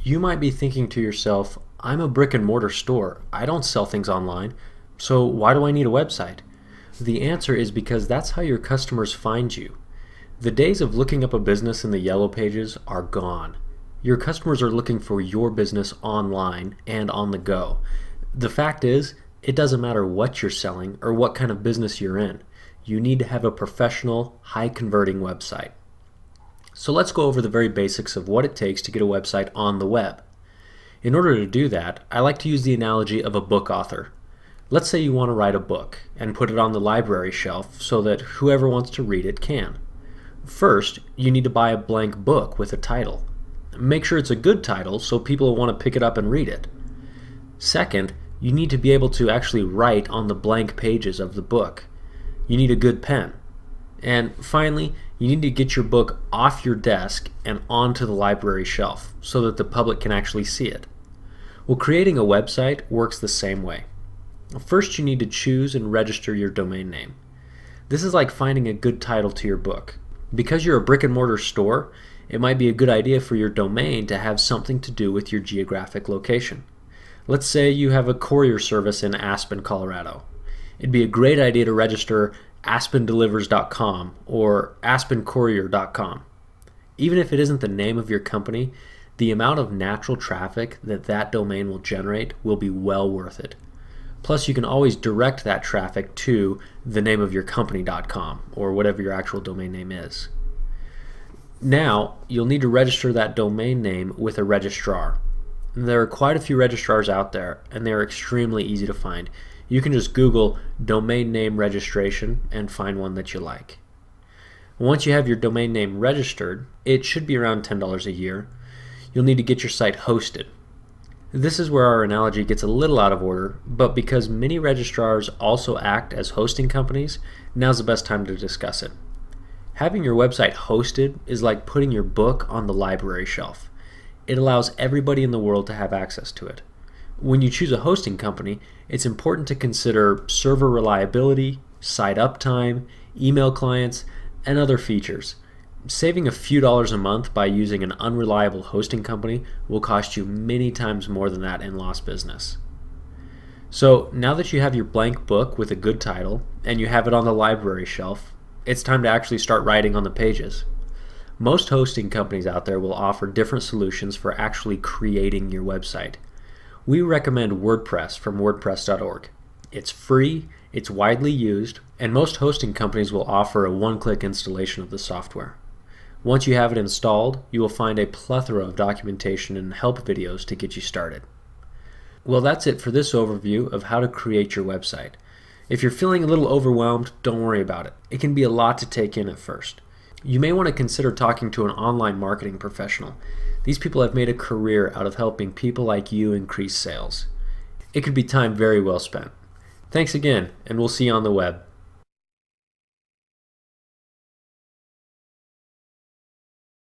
You might be thinking to yourself, I'm a brick and mortar store. I don't sell things online. So why do I need a website? The answer is because that's how your customers find you. The days of looking up a business in the yellow pages are gone. Your customers are looking for your business online and on the go. The fact is, it doesn't matter what you're selling or what kind of business you're in. You need to have a professional, high-converting website. So let's go over the very basics of what it takes to get a website on the web. In order to do that, I like to use the analogy of a book author. Let's say you want to write a book and put it on the library shelf so that whoever wants to read it can. First, you need to buy a blank book with a title. Make sure it's a good title so people will want to pick it up and read it. Second, you need to be able to actually write on the blank pages of the book. You need a good pen. And finally, you need to get your book off your desk and onto the library shelf so that the public can actually see it. Well, creating a website works the same way. First, you need to choose and register your domain name. This is like finding a good title to your book. Because you're a brick and mortar store, it might be a good idea for your domain to have something to do with your geographic location. Let's say you have a courier service in Aspen, Colorado. It'd be a great idea to register aspendelivers.com or aspencourier.com. Even if it isn't the name of your company, the amount of natural traffic that domain will generate will be well worth it. Plus, you can always direct that traffic to the name of your company.com or whatever your actual domain name is. Now, you'll need to register that domain name with a registrar. There are quite a few registrars out there, and they are extremely easy to find. You can just Google domain name registration and find one that you like. Once you have your domain name registered, it should be around $10 a year. You'll need to get your site hosted. This is where our analogy gets a little out of order, but because many registrars also act as hosting companies, now's the best time to discuss it. Having your website hosted is like putting your book on the library shelf. It allows everybody in the world to have access to it. When you choose a hosting company, it's important to consider server reliability, site uptime, email clients, and other features. Saving a few dollars a month by using an unreliable hosting company will cost you many times more than that in lost business. So now that you have your blank book with a good title and you have it on the library shelf, it's time to actually start writing on the pages. Most hosting companies out there will offer different solutions for actually creating your website. We recommend WordPress from WordPress.org. It's free, it's widely used, and most hosting companies will offer a one-click installation of the software. Once you have it installed, you will find a plethora of documentation and help videos to get you started. Well, that's it for this overview of how to create your website. If you're feeling a little overwhelmed, don't worry about it. It can be a lot to take in at first. You may want to consider talking to an online marketing professional. These people have made a career out of helping people like you increase sales. It could be time very well spent. Thanks again, and we'll see you on the web.